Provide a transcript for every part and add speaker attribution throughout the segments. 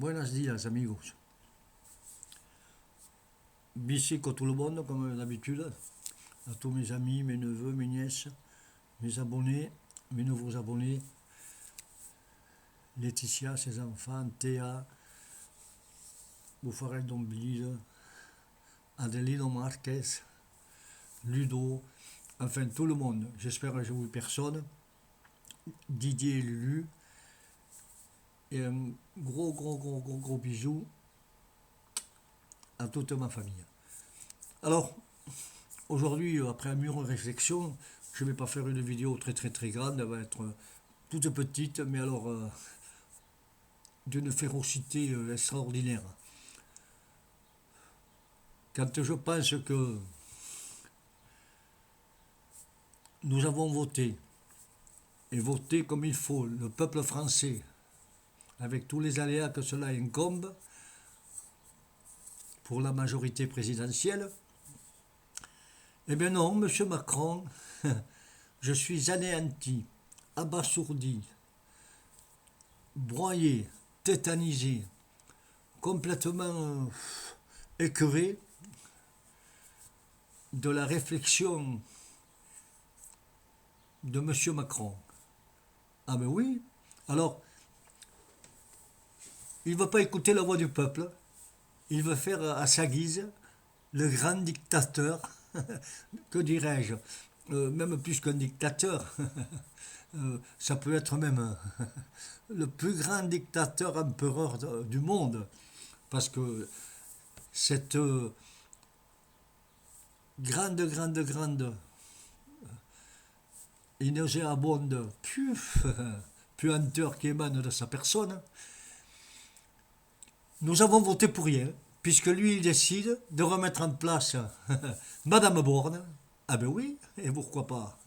Speaker 1: Buenos días, amigos. Bici comme tout le monde, comme d'habitude, à tous mes amis, mes neveux, mes nièces, mes abonnés, mes nouveaux abonnés, Laetitia, ses enfants, Théa, Boufarel Domblil, Adelino Marquez, Ludo, enfin tout le monde. J'espère que je n'oublie personne. Didier et Lulu. Et un gros bisou à toute ma famille. Alors, aujourd'hui, après un mûre réflexion, je ne vais pas faire une vidéo très grande, elle va être toute petite, mais alors d'une férocité extraordinaire. Quand je pense que nous avons voté, et voté comme il faut, le peuple français, avec tous les aléas que cela incombe, pour la majorité présidentielle, eh bien non, monsieur Macron, je suis anéanti, abasourdi, broyé, tétanisé, complètement écœuré de la réflexion de monsieur Macron. Ah ben oui, alors, il ne veut pas écouter la voix du peuple, il veut faire à sa guise le grand dictateur, que dirais-je, même plus qu'un dictateur, ça peut être même le plus grand dictateur empereur du monde, parce que cette grande et nauséabonde puanteur qui émane de sa personne, nous avons voté pour rien, puisque lui il décide de remettre en place Madame Borne. Ah ben oui, et pourquoi pas.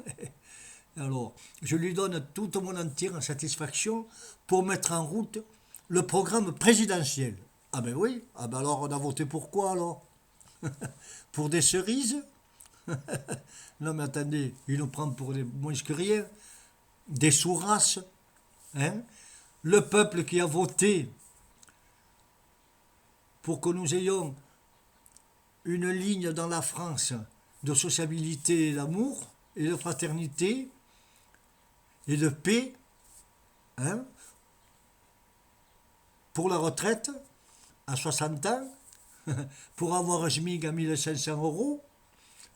Speaker 1: Alors, je lui donne toute mon entière satisfaction pour mettre en route le programme présidentiel. Ah ben oui, ah ben alors on a voté pour quoi alors? Pour des cerises? Non mais attendez, il nous prend pour des moins que rien, des sous-races. Hein? Le peuple qui a voté pour que nous ayons une ligne dans la France de sociabilité et d'amour et de fraternité et de paix, hein, pour la retraite à 60 ans, pour avoir un SMIC à 1500 €.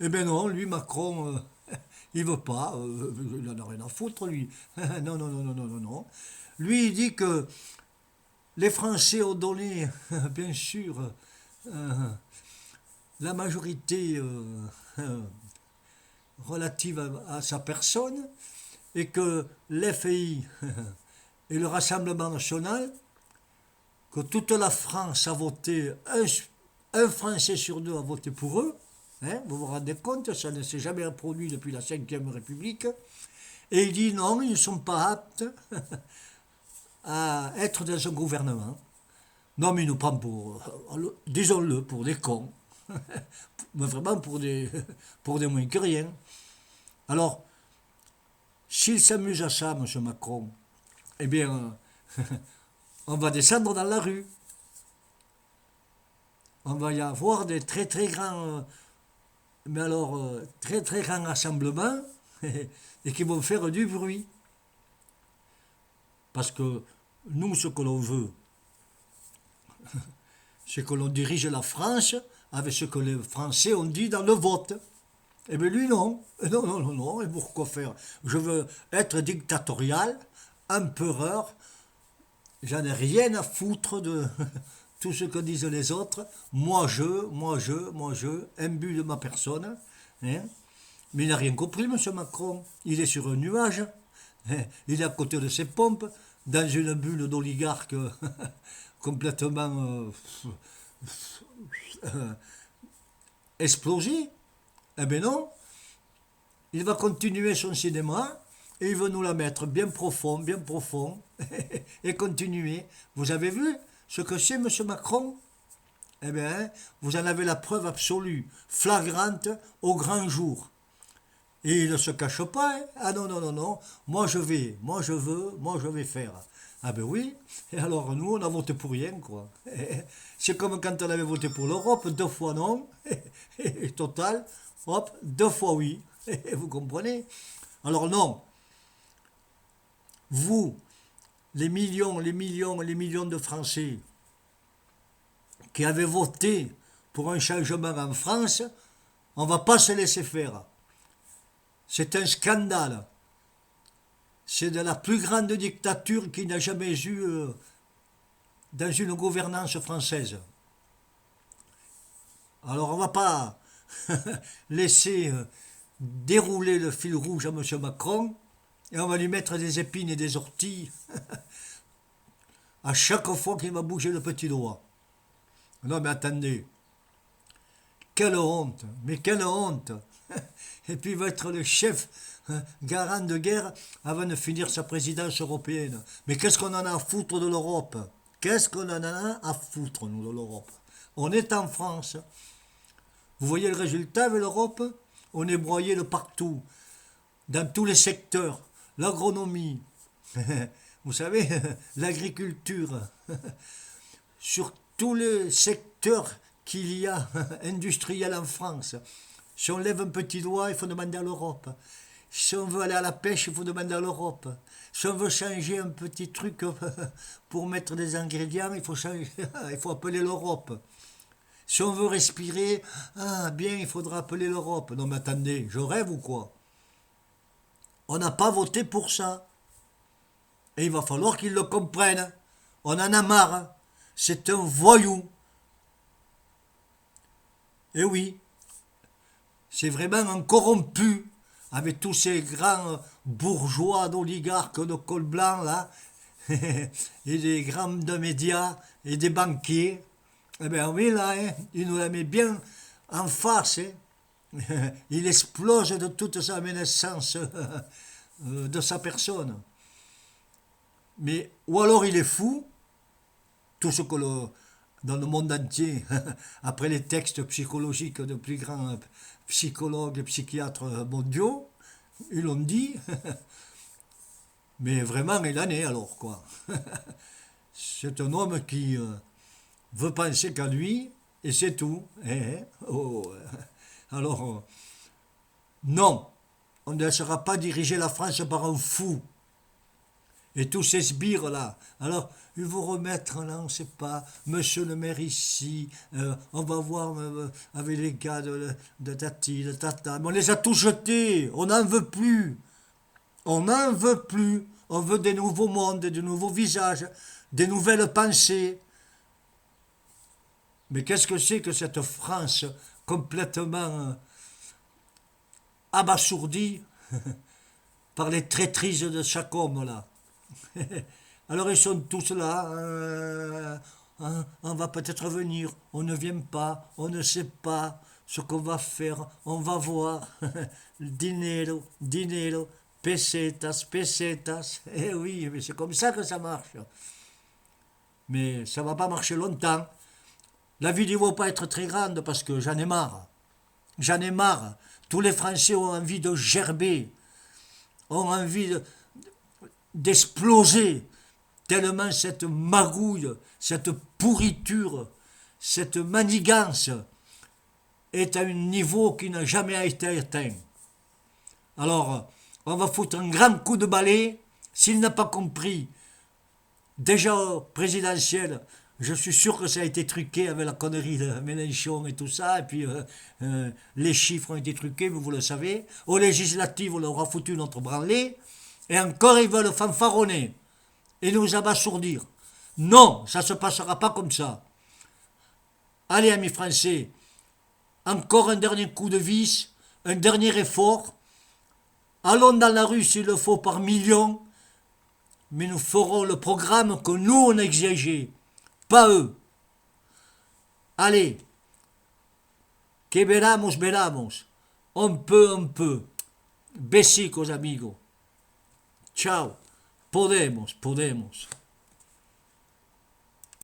Speaker 1: Eh bien non, lui, Macron, il veut pas, il n'en a rien à foutre, lui. Non. Lui, il dit que les Français ont donné, bien sûr, la majorité relative à sa personne, et que l'FI et le Rassemblement national, que toute la France a voté, un Français sur deux a voté pour eux, hein, vous vous rendez compte, ça ne s'est jamais produit depuis la Ve République, et il dit non, ils ne sont pas aptes à être dans un gouvernement. Non, mais il nous prend pour, disons-le, pour des cons, mais vraiment pour des moins que rien. Alors, s'il s'amuse à ça, M. Macron, eh bien, on va descendre dans la rue. On va y avoir des très grands, mais alors très grands rassemblements et qui vont faire du bruit. Parce que nous, ce que l'on veut, c'est que l'on dirige la France avec ce que les Français ont dit dans le vote. Eh bien lui, non. Non. Et pourquoi faire? Je veux être dictatorial, empereur. J'en ai rien à foutre de tout ce que disent les autres. Moi, imbu de ma personne. Hein? Mais il n'a rien compris, M. Macron. Il est sur un nuage. Hein? Il est à côté de ses pompes, dans une bulle d'oligarques complètement explosée. Eh bien non. Il va continuer son cinéma et il veut nous la mettre bien profond, et continuer. Vous avez vu ce que c'est, M. Macron? Eh bien, vous en avez la preuve absolue, flagrante, au grand jour. Et il ne se cache pas. Hein. Ah non. Moi je vais faire. Ah ben oui, et alors nous on a voté pour rien quoi. C'est comme quand on avait voté pour l'Europe, 2 fois non, et total, hop, 2 fois oui, vous comprenez? Alors non, vous, les millions, les millions, les millions de Français qui avaient voté pour un changement en France, on ne va pas se laisser faire. C'est un scandale. C'est de la plus grande dictature qu'il n'a jamais eu dans une gouvernance française. Alors on ne va pas laisser dérouler le fil rouge à M. Macron et on va lui mettre des épines et des orties à chaque fois qu'il va bouger le petit doigt. Non mais attendez, quelle honte, mais quelle honte. Et puis il va être le chef garant de guerre avant de finir sa présidence européenne. Mais qu'est-ce qu'on en a à foutre de l'Europe? Qu'est-ce qu'on en a à foutre, nous, de l'Europe? On est en France. Vous voyez le résultat avec l'Europe? On est broyé de partout, dans tous les secteurs. L'agronomie, vous savez, l'agriculture, sur tous les secteurs qu'il y a industriels en France. Si on lève un petit doigt, il faut demander à l'Europe. Si on veut aller à la pêche, il faut demander à l'Europe. Si on veut changer un petit truc pour mettre des ingrédients, il faut appeler l'Europe. Si on veut respirer, ah bien, il faudra appeler l'Europe. Non mais attendez, je rêve ou quoi? On n'a pas voté pour ça. Et il va falloir qu'ils le comprennent. On en a marre. C'est un voyou. Et oui, c'est vraiment un corrompu avec tous ces grands bourgeois d'oligarques de col blanc là, et des grands de médias et des banquiers. Eh bien oui, là, hein, il nous la met bien en face. Hein. Il explose de toute sa ménaissance de sa personne. Mais, ou alors il est fou, tout ce que dans le monde entier, après les textes psychologiques de plus grands psychologues et psychiatres mondiaux, ils l'ont dit, mais vraiment il en est alors, quoi. C'est un homme qui veut penser qu'à lui, et c'est tout. Oh. Alors, non, on ne laissera pas diriger la France par un fou. Et tous ces sbires là. Alors, ils vont remettre là, on ne sait pas, monsieur le maire ici, on va voir avec les gars de Tati, de Tata. Mais on les a tous jetés, on n'en veut plus. On n'en veut plus. On veut des nouveaux mondes, des nouveaux visages, des nouvelles pensées. Mais qu'est-ce que c'est que cette France complètement abasourdie par les traîtrises de chaque homme là? Alors ils sont tous là, on va peut-être venir, on ne vient pas, on ne sait pas ce qu'on va faire, on va voir, dinero, dinero, pesetas, pesetas, eh oui, mais c'est comme ça que ça marche. Mais ça va pas marcher longtemps. La vidéo ne va pas être très grande parce que j'en ai marre. J'en ai marre. Tous les Français ont envie de gerber, ont envie d'exploser, tellement cette magouille, cette pourriture, cette manigance est à un niveau qui n'a jamais été atteint. Alors, on va foutre un grand coup de balai, s'il n'a pas compris, déjà présidentiel, je suis sûr que ça a été truqué avec la connerie de Mélenchon et tout ça, et puis les chiffres ont été truqués, vous le savez. Aux législatives, on leur a foutu notre branlée, et encore ils veulent fanfaronner et nous abasourdir. Non, ça ne se passera pas comme ça. Allez, amis français, encore un dernier coup de vis, un dernier effort. Allons dans la rue s'il le faut par millions, mais nous ferons le programme que nous on a exigé, pas eux. Allez, que veramos, veramos. On peut. Besicos, amigos. Ciao. Podemos.